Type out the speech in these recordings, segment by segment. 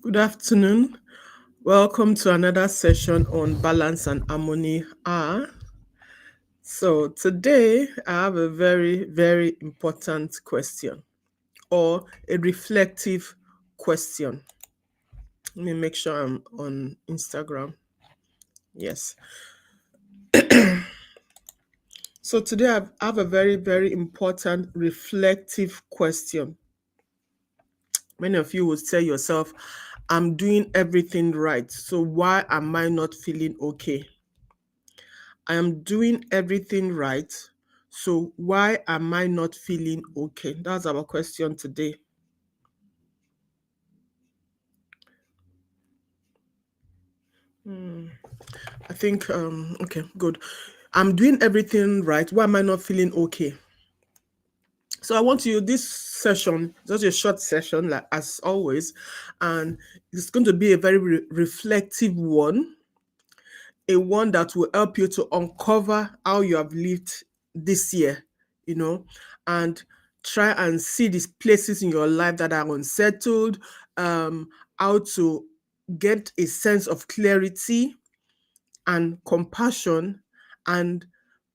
Good afternoon. Welcome to another session on balance and harmony. So today I have a very, very important question or a reflective question. Let me make sure I'm on Instagram. Yes. So today I have a very, very important reflective question. Many of you would tell yourself, I'm doing everything right. So why am I not feeling okay? I am doing everything right. So why am I not feeling okay? That's our question today. I think okay, good. I'm doing everything right. Why am I not feeling okay? So I want you this session, just a short session, like as always, and it's going to be a very reflective one, a one that will help you to uncover how you have lived this year, you know, and try and see these places in your life that are unsettled, how to get a sense of clarity and compassion, and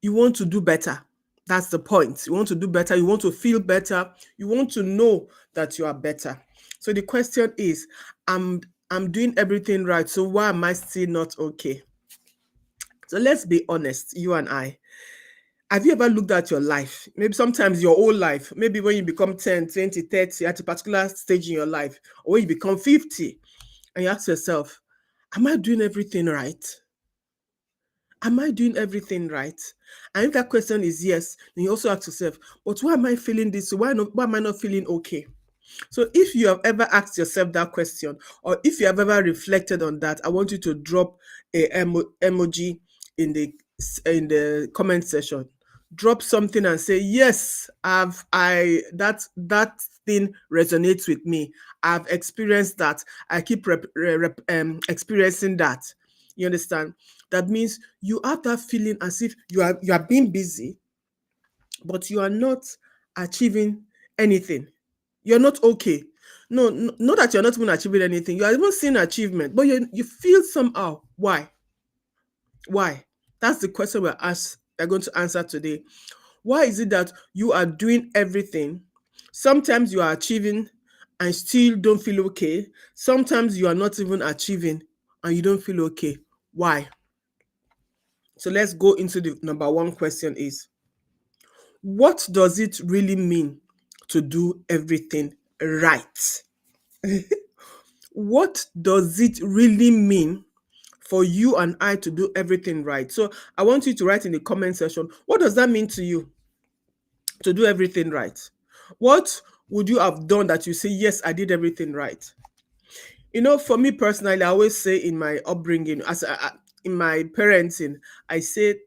you want to do better. That's the point. You want to do better, you want to feel better, you want to know that you are better. So the question is, I'm doing everything right, so why am I still not okay? So let's be honest, you and I. Have you ever looked at your life? Maybe sometimes your whole life, maybe when you become 10, 20, 30, at a particular stage in your life, or when you become 50, and you ask yourself, am I doing everything right? Am I doing everything right? And if that question is yes, then you also ask yourself, but why am I feeling this? Why am I not feeling okay? So if you have ever asked yourself that question, or if you have ever reflected on that, I want you to drop a emoji in the comment section. Drop something and say, yes, that thing resonates with me. I've experienced that. I keep experiencing that. You understand? That means you have that feeling as if you are being busy, but you are not achieving anything. You're not okay. No, not that you're not even achieving anything. You are even seeing achievement, but you feel somehow. Why? Why? That's the question we're going to answer today. Why is it that you are doing everything? Sometimes you are achieving and still don't feel okay. Sometimes you are not even achieving and you don't feel okay. Why? So let's go into the number one question is, what does it really mean to do everything right? What does it really mean for you and I to do everything right? So I want you to write in the comment section, what does that mean to you to do everything right? What would you have done that you say, yes, I did everything right? For me personally, I always say in my upbringing, in my parenting, I say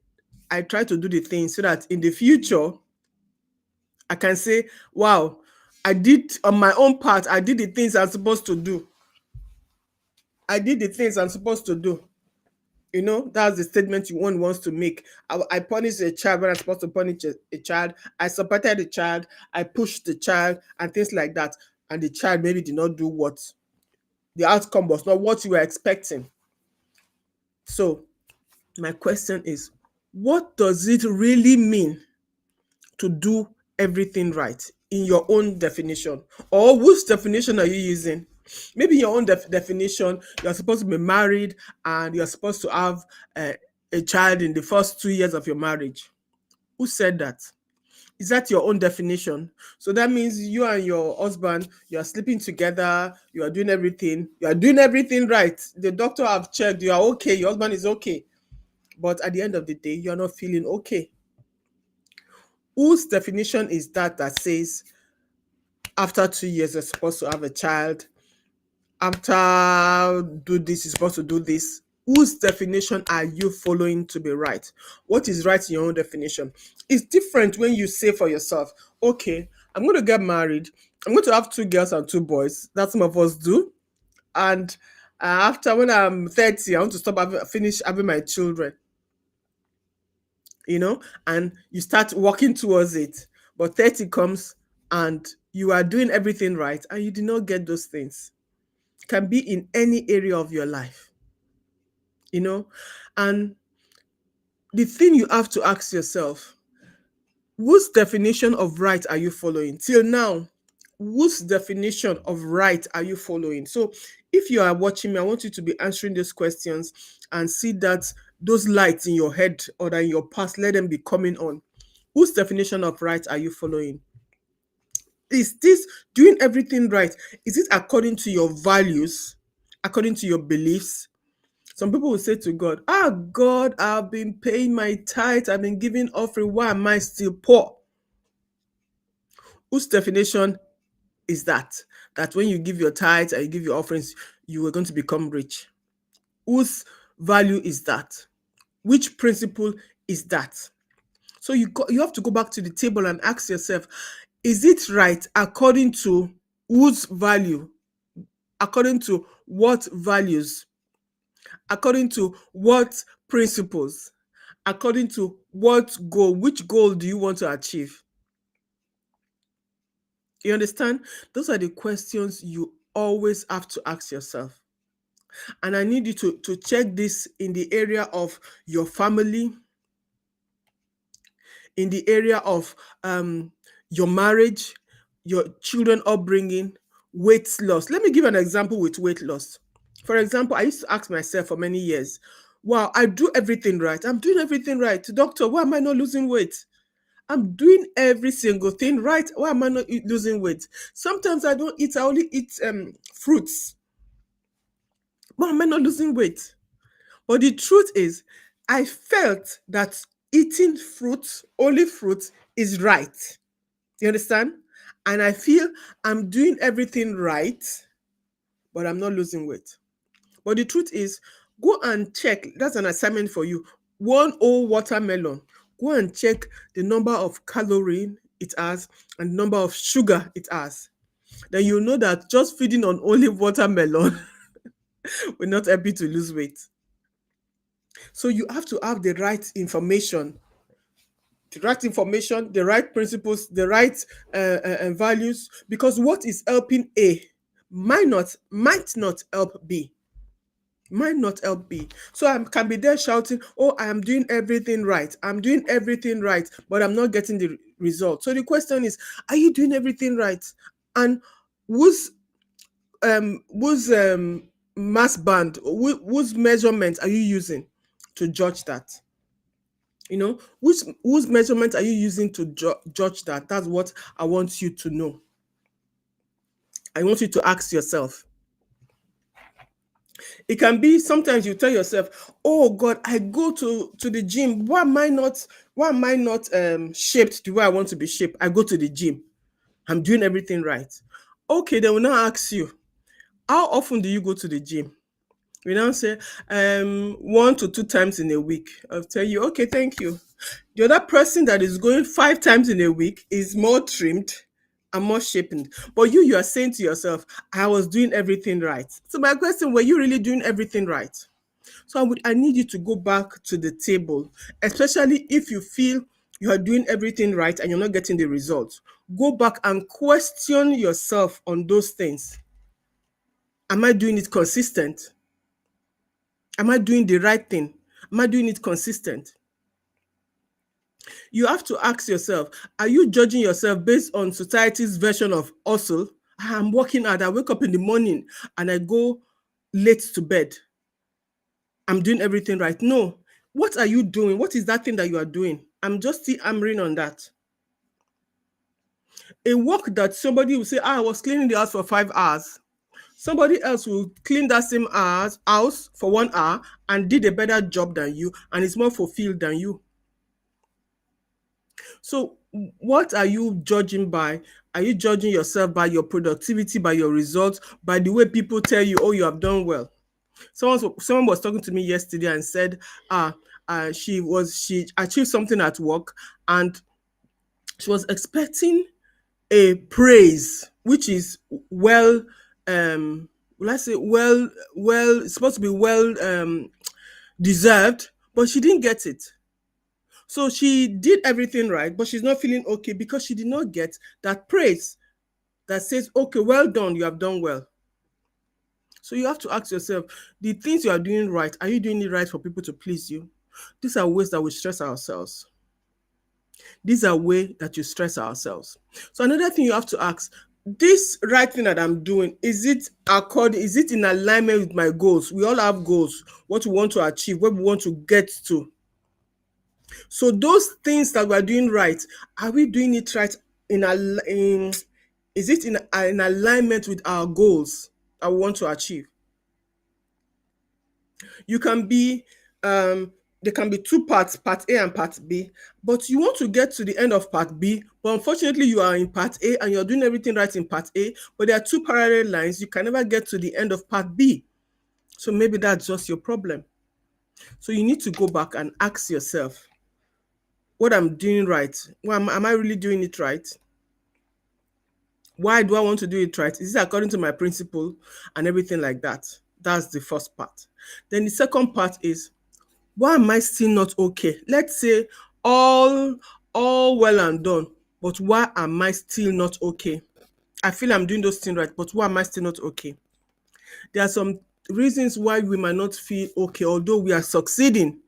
I try to do the things so that in the future I can say, wow, I did on my own part, I did the things I'm supposed to do. I did the things I'm supposed to do. That's the statement one wants to make. I punished a child when I'm supposed to punish a child. I supported the child. I pushed the child and things like that. And the child maybe did not do what the outcome was not what you were expecting. So my question is, what does it really mean to do everything right in your own definition? Or whose definition are you using? Maybe your own definition, you're supposed to be married and you're supposed to have a child in the first 2 years of your marriage. Who said that? Is that your own definition? So that means you and your husband, you are sleeping together, you are doing everything right. The doctor have checked, you are okay, your husband is okay. But at the end of the day, you're not feeling okay. Whose definition is that says after 2 years you're supposed to have a child, after do this you're supposed to do this? Whose definition are you following to be right? What is right in your own definition? It's different when you say for yourself, okay, I'm going to get married, I'm going to have 2 girls and 2 boys. That some of us do. And after, when I'm 30, I want to finish having my children. And you start working towards it. But 30 comes and you are doing everything right and you did not get those things. can be in any area of your life, you know. And the thing you have to ask yourself, whose definition of right are you following? Till now, whose definition of right are you following? So if you are watching me, I want you to be answering these questions and see that those lights in your head or that in your past, let them be coming on. Whose definition of right are you following? Is this doing everything right? Is it according to your values, according to your beliefs? Some people will say to God, ah, God, I've been paying my tithe, I've been giving offering, why am I still poor? Whose definition is that? That when you give your tithes and you give your offerings, you are going to become rich. Whose value is that? Which principle is that? So you have to go back to the table and ask yourself, is it right according to whose value? According to what values? According to what principles? According to what goal? Which goal do you want to achieve? You understand? Those are the questions you always have to ask yourself. And I need you to check this in the area of your family, in the area of your marriage, your children upbringing, weight loss. Let me give an example with weight loss. For example, I used to ask myself for many years, wow, I do everything right. I'm doing everything right. Doctor, why am I not losing weight? I'm doing every single thing right. Why am I not losing weight? Sometimes I don't eat, I only eat fruits. Why am I not losing weight? But the truth is, I felt that eating fruit, only fruit, is right. You understand? And I feel I'm doing everything right, but I'm not losing weight. But the truth is, go and check. That's an assignment for you. One whole watermelon. Go and check the number of calories it has and the number of sugar it has. Then you'll know that just feeding on only watermelon will not help you to lose weight. So you have to have the right principles, the right values, because what is helping A might not help B. Might not help B. So I can be there shouting, oh, I am doing everything right. I'm doing everything right, but I'm not getting the result. So the question is, are you doing everything right? And whose mass band, whose measurement are you using to judge that? You know, whose measurement are you using to judge that? That's what I want you to know. I want you to ask yourself. It can be sometimes you tell yourself, oh God, I go to the gym. Why am I not shaped the way I want to be shaped? I go to the gym. I'm doing everything right. Okay, then we'll now ask you, how often do you go to the gym? We now say 1 to 2 times in a week. I'll tell you, okay, thank you. The other person that is going 5 times in a week is more trimmed and more sharpened. But you are saying to yourself, I was doing everything right. So my question, were you really doing everything right? So I need you to go back to the table, especially if you feel you are doing everything right and you're not getting the results. Go back and question yourself on those things. Am I doing it consistent? Am I doing the right thing? Am I doing it consistent? You have to ask yourself, are you judging yourself based on society's version of hustle? I'm working hard. I wake up in the morning and I go late to bed. I'm doing everything right. No. What are you doing? What is that thing that you are doing? I'm just still hammering on that. A work that somebody will say, I was cleaning the house for 5 hours. Somebody else will clean that same house for 1 hour and did a better job than you and is more fulfilled than you. So what are you judging by? Are you judging yourself by your productivity, by your results, by the way people tell you, oh, you have done well? Someone was talking to me yesterday and said, she achieved something at work and she was expecting a praise, which is well, let's say it's supposed to be well deserved, but she didn't get it. So she did everything right, but she's not feeling okay because she did not get that praise that says, okay, well done, you have done well. So you have to ask yourself, the things you are doing right, are you doing it right for people to please you? These are ways that we stress ourselves. These are ways that you stress ourselves. So another thing you have to ask, this right thing that I'm doing, is it in alignment with my goals? We all have goals, what we want to achieve, what we want to get to. So those things that we're doing right, are we doing it right is it in alignment with our goals that we want to achieve? You can be there can be two parts, part A and part B, but you want to get to the end of part B, but unfortunately you are in part A and you're doing everything right in part A, but there are two parallel lines, you can never get to the end of part B. So maybe that's just your problem. So you need to go back and ask yourself, what I'm doing right, am I really doing it right? Why do I want to do it right? Is it according to my principle and everything like that? That's the first part. Then the second part is, why am I still not okay? Let's say all well and done, but why am I still not okay? I feel I'm doing those things right, but why am I still not okay? There are some reasons why we might not feel okay, although we are succeeding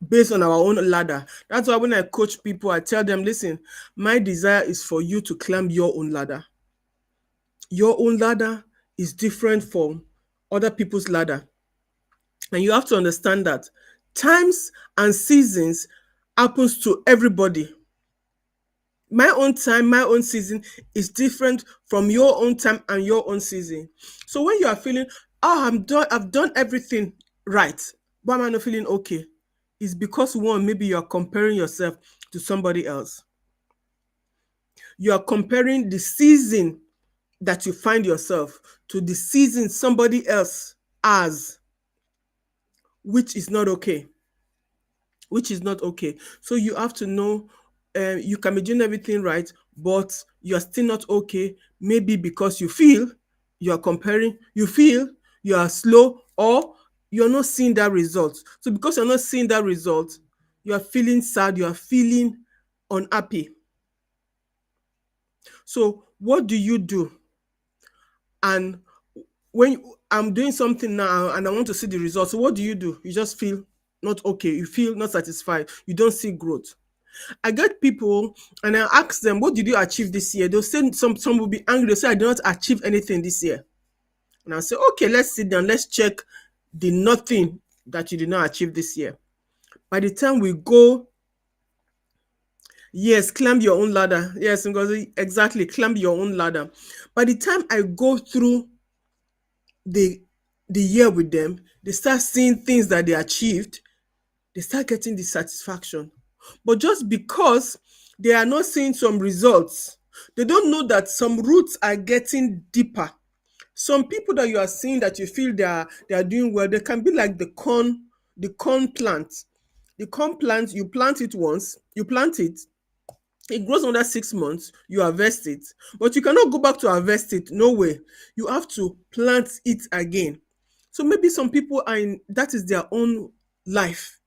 based on our own ladder. That's why when I coach people, I tell them, listen, my desire is for you to climb your own ladder. Your own ladder is different from other people's ladder. And you have to understand that times and seasons happens to everybody. My own time, my own season is different from your own time and your own season. So when you are feeling, oh, I've done everything right, why am I not feeling okay? It's because one, maybe you are comparing yourself to somebody else. You are comparing the season that you find yourself to the season somebody else has, which is not okay. Which is not okay. So you have to know, you can be doing everything right, but you're still not okay. Maybe because you feel you are comparing, you feel you are slow, or you're not seeing that result. So because you're not seeing that result, you are feeling sad, you are feeling unhappy. So what do you do? And when I'm doing something now and I want to see the results, so what do? You just feel not okay. You feel not satisfied. You don't see growth. I get people and I ask them, what did you achieve this year? They'll say, some will be angry. They'll say, I did not achieve anything this year. And I'll say, okay, let's sit down. Let's check the nothing that you did not achieve this year. By the time we go, yes, climb your own ladder. Yes, exactly, climb your own ladder. By the time I go through the year with them, they start seeing things that they achieved, they start getting the satisfaction. But just because they are not seeing some results, they don't know that some roots are getting deeper. Some people that you are seeing that you feel they are doing well, they can be like the corn plant. The corn plant, you plant it once, it grows under 6 months, you harvest it. But you cannot go back to harvest it, no way. You have to plant it again. So maybe some people are in, that is their own life.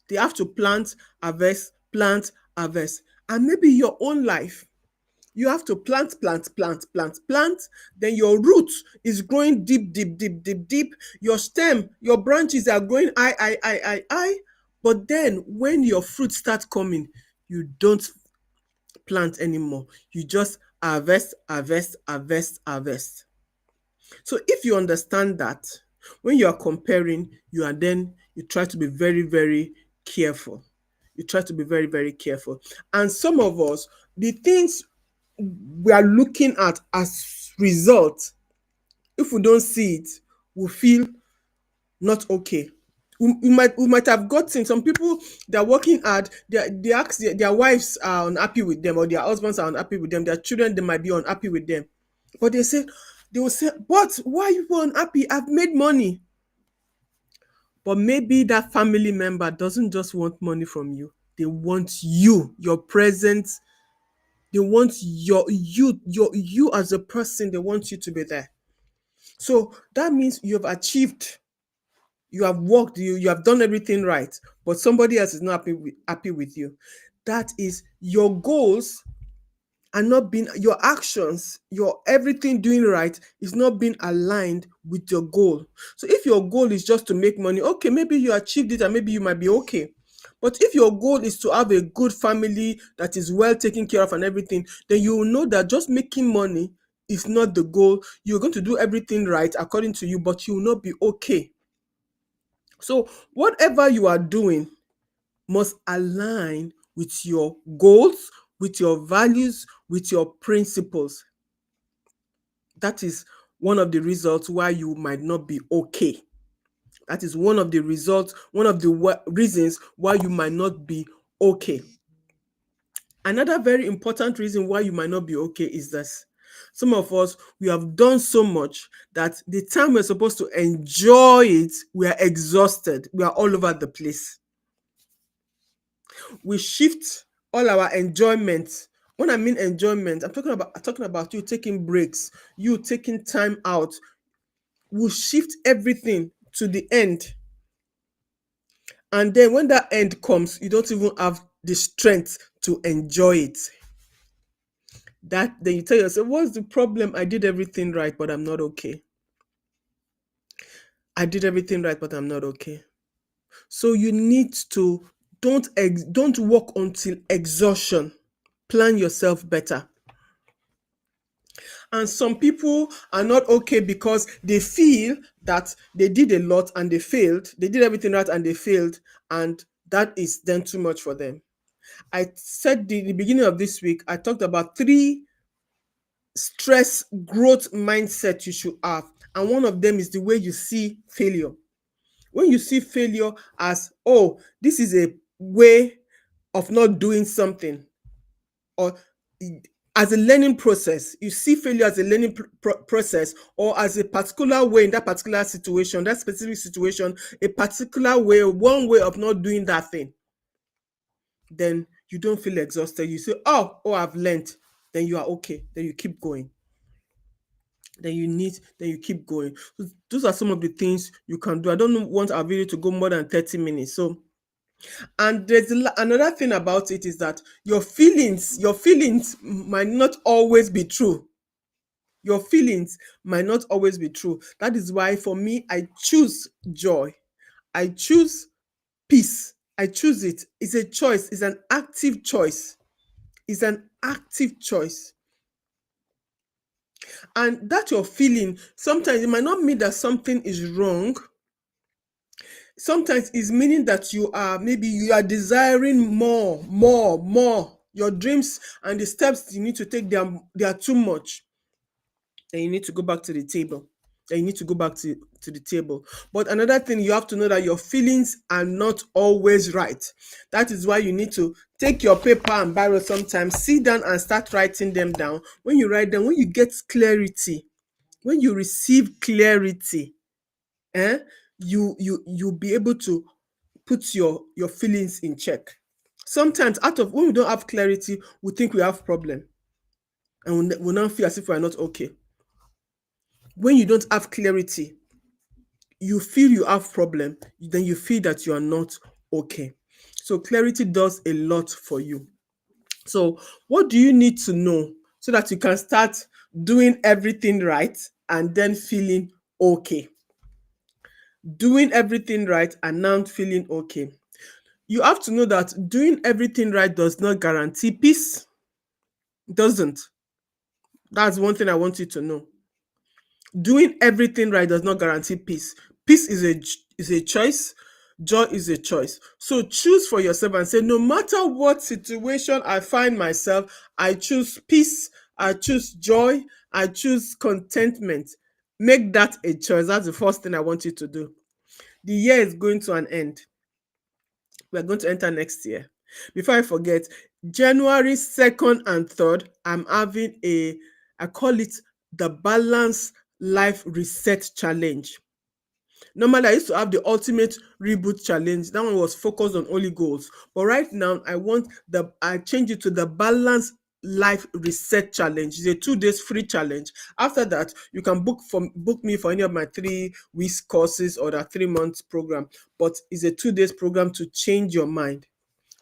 They have to plant, harvest. And maybe your own life, you have to plant. Then your root is growing deep. Your stem, your branches are growing high. But then when your fruit starts coming, you don't plant anymore. You just harvest. So if you understand that, when you are comparing, you try to be very, very careful. You try to be very, very careful. And some of us, the things we are looking at as result, if we don't see it, we feel not okay. We might have gotten some people that are working hard, they ask their wives are unhappy with them, or their husbands are unhappy with them, their children, they might be unhappy with them. But they will say, but why are you unhappy? I've made money. But maybe that family member doesn't just want money from you. They want you, your presence. They want you as a person. They want you to be there. So that means you have achieved, you have worked, you have done everything right, but somebody else is not happy with you. That is, your goals are not being, your actions, your everything doing right is not being aligned with your goal. So if your goal is just to make money, okay, maybe you achieved it and maybe you might be okay. But if your goal is to have a good family that is well taken care of and everything, then you will know that just making money is not the goal. You're going to do everything right according to you, but you will not be okay. So whatever you are doing must align with your goals, with your values, with your principles. That is one of the results why you might not be okay. That is one of the results, one of the reasons why you might not be okay. Another very important reason why you might not be okay is this. Some of us, we have done so much that the time we're supposed to enjoy it, we are exhausted. We are all over the place. We shift all our enjoyment. When I mean enjoyment, I'm talking about you taking breaks, you taking time out. We shift everything to the end. And then when that end comes, you don't even have the strength to enjoy it. That then you tell yourself, what's the problem? I did everything right, but I'm not okay. I did everything right, but I'm not okay. So you need to don't work until exhaustion. Plan yourself better. And some people are not okay because they feel that they did a lot and they failed. They did everything right and they failed, and that is then too much for them. I said the beginning of this week, I talked about 3 stress growth mindset you should have. And one of them is the way you see failure. When you see failure as, oh, this is a way of not doing something, or as a learning process, you see failure as a learning process, or as a particular way in that particular situation, that specific situation, a particular way, one way of not doing that thing, then you don't feel exhausted. You say, oh, I've learned. Then you are okay. Then you keep going. Then you keep going. So those are some of the things you can do. I don't want our video to go more than 30 minutes. So, and there's another thing about it is that your feelings might not always be true. Your feelings might not always be true. That is why for me, I choose joy. I choose peace. I choose it. It's a choice. It's an active choice. It's an active choice. And that you're feeling, sometimes it might not mean that something is wrong. Sometimes it's meaning that maybe you are desiring more. Your dreams and the steps you need to take, they are too much. Then you need to go back to the table. Then you need to go back to the table. But another thing, you have to know that your feelings are not always right. That is why you need to take your paper and biro sometimes, sit down and start writing them down. When you write them, when you get clarity, when you receive clarity, you'll be able to put your feelings in check. Sometimes when we don't have clarity, we think we have problem, and we now feel as if we are not okay. When you don't have clarity, you feel you have problem, then you feel that you are not okay. So clarity does a lot for you. So what do you need to know so that you can start doing everything right and then feeling okay? Doing everything right and now feeling okay. You have to know that doing everything right does not guarantee peace. It doesn't. That's one thing I want you to know. Doing everything right does not guarantee peace. Peace is a choice. Joy is a choice. So choose for yourself and say, no matter what situation I find myself, I choose peace, I choose joy, I choose contentment. Make that a choice. That's the first thing I want you to do. The year is going to an end. We're going to enter next year. Before I forget, January 2nd and 3rd, I'm having I call it the Balanced Life Reset Challenge. Normally, I used to have the Ultimate Reboot Challenge. That one was focused on only goals. But right now, I change it to the Balanced Life Reset Challenge. It's a 2 days free challenge. After that, you can book me for any of my 3 weeks courses or that 3 months program. But it's a 2 days program to change your mind.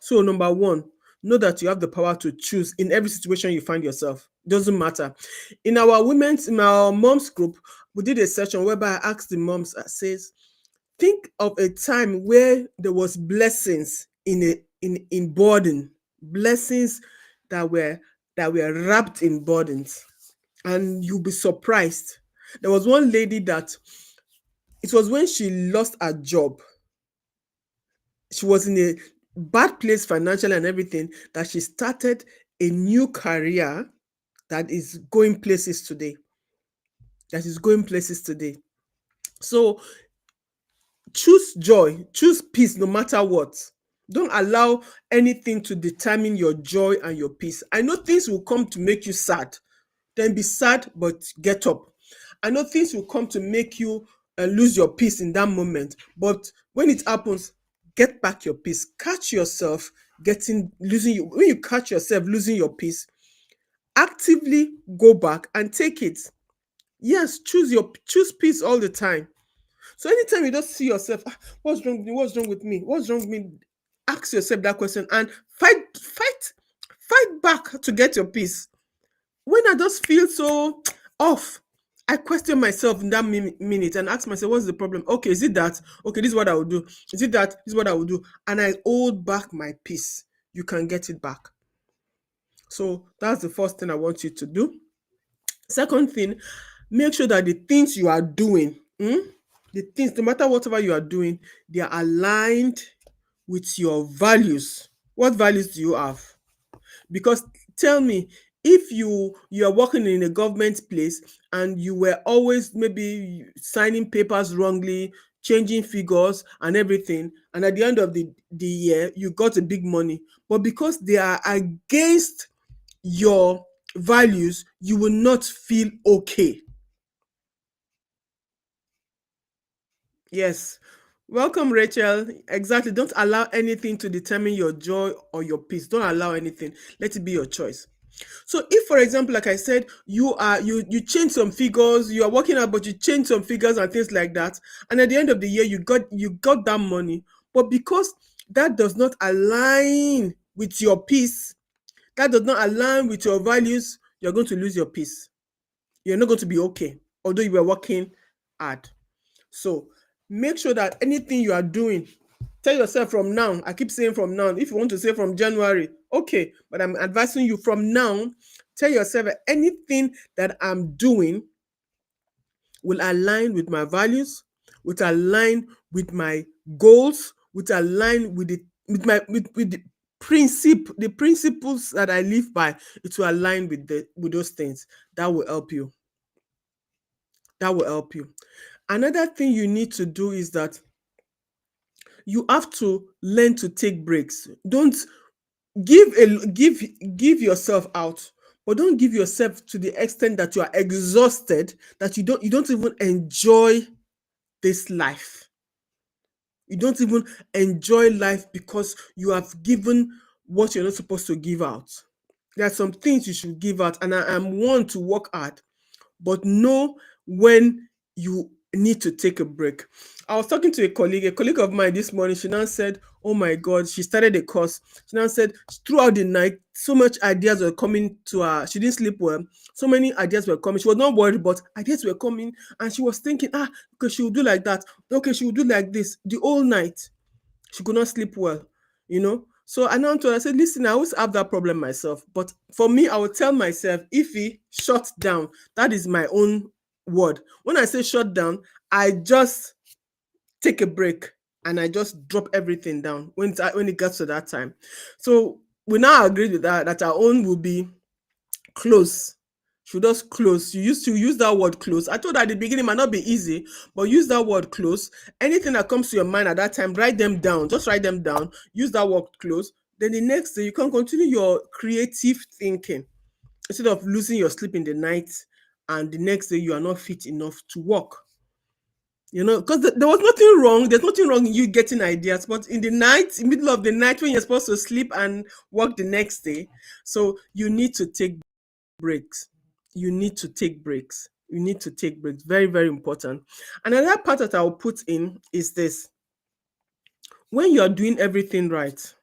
So number 1, know that you have the power to choose in every situation you find yourself. Doesn't matter. In our moms group, we did a session whereby I asked the moms, I says, think of a time where there was blessings in burden, blessings that were wrapped in burdens, and you'll be surprised. There was one lady that it was when she lost her job. She was in a bad place financially and everything, that she started a new career that is going places today. That is going places today. So choose joy, choose peace no matter what. Don't allow anything to determine your joy and your peace. I know things will come to make you sad. Then be sad, but get up. I know things will come to make you lose your peace in that moment. But when it happens, get back your peace. Catch yourself losing you. When you catch yourself losing your peace, actively go back and take it. Yes, choose peace all the time. So anytime you just see yourself, what's wrong with me? What's wrong with me? What's wrong with me? Ask yourself that question and fight back to get your peace. When I just feel so off, I question myself in that minute and ask myself, what's the problem? Okay, is it that? Okay, this is what I will do. Is it that? This is what I will do. And I hold back my peace. You can get it back. So that's the first thing I want you to do. Second thing, make sure that the things you are doing, the things, no matter whatever you are doing, they are aligned with your values. What values do you have? Because tell me, if you are working in a government place and you were always maybe signing papers wrongly, changing figures and everything, and at the end of the year you got a big money, but because they are against your values, you will not feel okay. Yes. Welcome, Rachel. Exactly. Don't allow anything to determine your joy or your peace. Don't allow anything. Let it be your choice. So if, for example, like I said, you change some figures, you are working out, but you change some figures and things like that, and at the end of the year you got that money, but because that does not align with your peace, that does not align with your values, you're going to lose your peace. You're not going to be okay, although you were working hard. So make sure that anything you are doing, tell yourself from now. I keep saying from now. If you want to say from January, okay, but I'm advising you from now. Tell yourself that anything that I'm doing will align with my values, will align with my goals, will align with the principles that I live by. It will align with those things. That will help you. That will help you. Another thing you need to do is that you have to learn to take breaks. Don't give yourself out, but don't give yourself to the extent that you are exhausted, that you don't even enjoy this life. You don't even enjoy life because you have given what you're not supposed to give out. There are some things you should give out, and I am one to work hard, but know when you need to take a break. I was talking to a colleague of mine this morning. She now said, oh my God, she started a course. She now said throughout the night, so much ideas were coming to her. She didn't sleep well. So many ideas were coming. She was not worried, but ideas were coming. And she was thinking, okay, she will do like that. Okay, she will do like this. The whole night, she could not sleep well, you know. So I now told her, I said, listen, I always have that problem myself. But for me, I would tell myself, Ify, shut down. That is my own word. When I say shut down, I just take a break and I just drop everything down when it gets to that time. So we now agreed with that our own will be close. Should just close. You used to use that word close. I told her at the beginning it might not be easy, but use that word close. Anything that comes to your mind at that time, write them down. Just write them down. Use that word close. Then the next day you can continue your creative thinking instead of losing your sleep in the night and the next day you are not fit enough to work. Because there was nothing wrong. There's nothing wrong in you getting ideas, but in the night, in the middle of the night, when you're supposed to sleep and work the next day, so you need to take breaks. You need to take breaks. You need to take breaks. Very, very important. Another part that I'll put in is this: when you're doing everything right,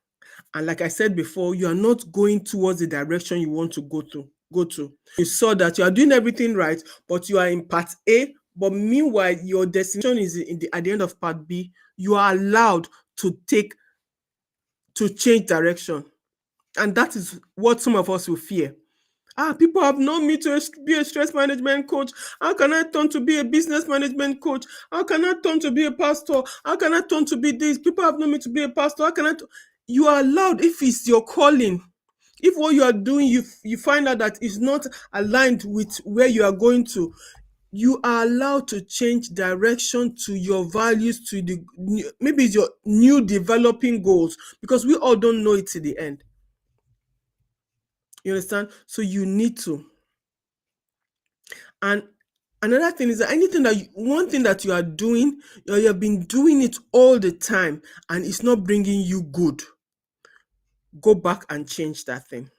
And like I said before, you are not going towards the direction you want to go to. You saw that you are doing everything right, but you are in part A, but meanwhile your destination is at the end of part B. You are allowed to change direction. And that is what some of us will fear. People have known me to be a stress management coach. How can I turn to be a business management coach? How can I turn to be a pastor? How can I turn to be this? People have known me to be a pastor. How can You are allowed, if it's your calling, if what you are doing, you find out that it's not aligned with where you are going to, you are allowed to change direction to your values, to maybe it's your new developing goals, because we all don't know it to the end. You understand? So you need to. And another thing is that one thing that you are doing, you have been doing it all the time and it's not bringing you good, go back and change that thing.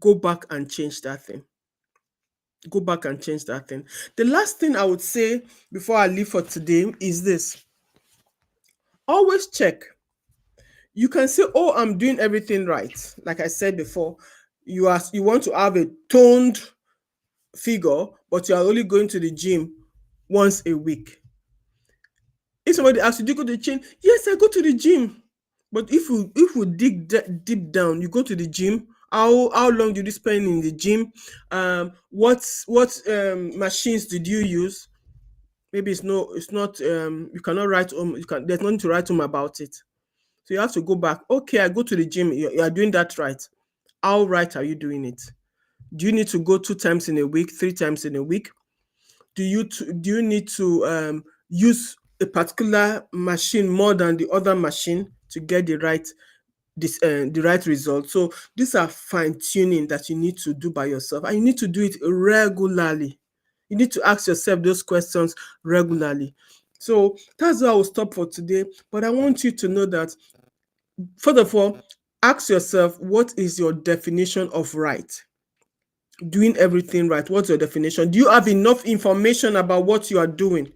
Go back and change that thing. Go back and change that thing. The last thing I would say before I leave for today is this. Always check. You can say, oh, I'm doing everything right. Like I said before, you want to have a toned figure, but you are only going to the gym once a week. If somebody asks you, do you go to the gym? Yes, I go to the gym. But if you dig deep down, you go to the gym. How long did you spend in the gym? What machines did you use? Maybe it's not. You cannot write home. There's nothing to write home about it. So you have to go back. Okay, I go to the gym. You are doing that right. How right are you doing it? Do you need to go 2 times in a week, 3 times in a week? Do you need to use a particular machine more than the other machine to get the right result? So these are fine-tuning that you need to do by yourself, and you need to do it regularly. You need to ask yourself those questions regularly. So that's where I will stop for today. But I want you to know that, first of all, ask yourself, what is your definition of right? Doing everything right. What's your definition? Do you have enough information about what you are doing?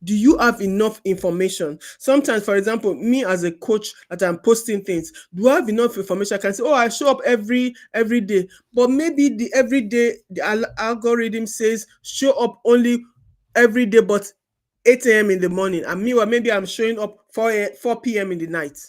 Do you have enough information? Sometimes, for example, me as a coach that I'm posting things, do I have enough information? I can say, oh, I show up every day. But maybe the every day, the algorithm says show up only every day, but 8 a.m. in the morning. And meanwhile, maybe I'm showing up 4 p.m. in the night.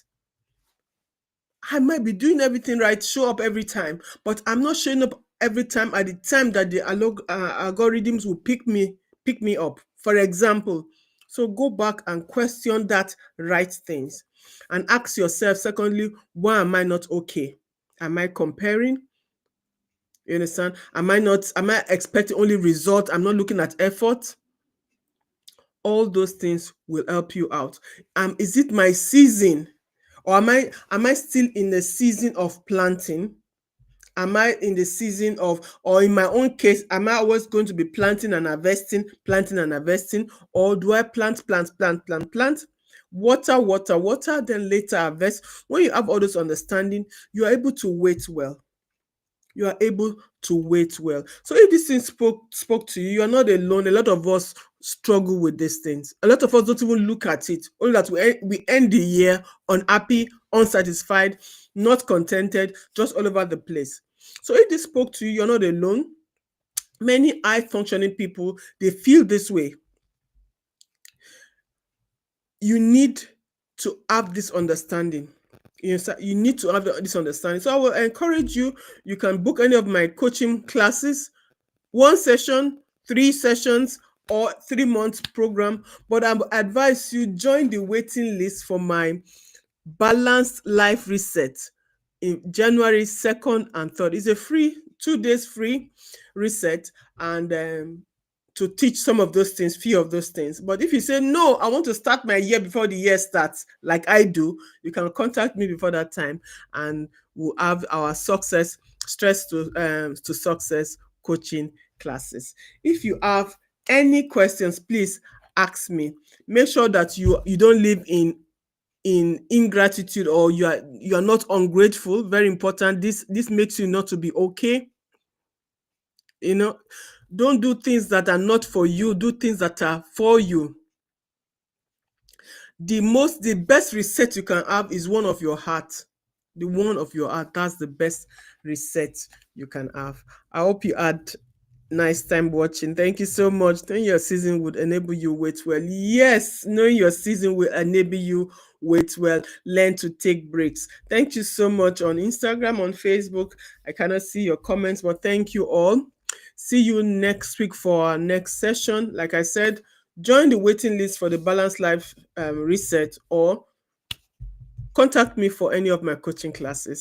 I might be doing everything right, show up every time, but I'm not showing up every time at the time that the algorithms will pick me up, for example. So go back and question that right things, and ask yourself, secondly, why am I not okay? Am I comparing? You understand? Am I expecting only result? I'm not looking at effort. All those things will help you out. Is it my season? Or am I still in the season of planting? Am I in the season of, or in my own case, am I always going to be planting and harvesting, or do I plant, water, then later harvest? When you have all this understanding, you are able to wait well. You are able to wait well. So if this thing spoke to you, you are not alone. A lot of us struggle with these things. A lot of us don't even look at it. Only that we end the year unhappy, unsatisfied, not contented, just all over the place. So if this spoke to you, you're not alone. Many high functioning people, they feel this way. You need to have this understanding. You need to have this understanding. So I will encourage you. You can book any of my coaching classes, 1 session, 3 sessions, or 3-month program. But I advise you join the waiting list for my Balanced Life Reset in January 2nd and 3rd. It's a free 2 days free reset, and to teach some of those things, few of those things. But if you say, no, I want to start my year before the year starts, like I do, you can contact me before that time, and we'll have our stress to success coaching classes. If you have any questions, please ask me. Make sure that you don't live in ingratitude, or you are not ungrateful. Very important. This makes you not to be okay. Don't do things that are not for you. Do things that are for you. The best reset you can have is one of your heart. the one of your heart. That's the best reset you can have. I hope you had nice time watching. Thank you so much. Knowing your season would enable you wait well. Yes, knowing your season will enable you wait well. Learn to take breaks. Thank you so much on Instagram, on Facebook. I cannot see your comments, but thank you all. See you next week for our next session. Like I said, join the waiting list for the Balanced Life Reset, or contact me for any of my coaching classes.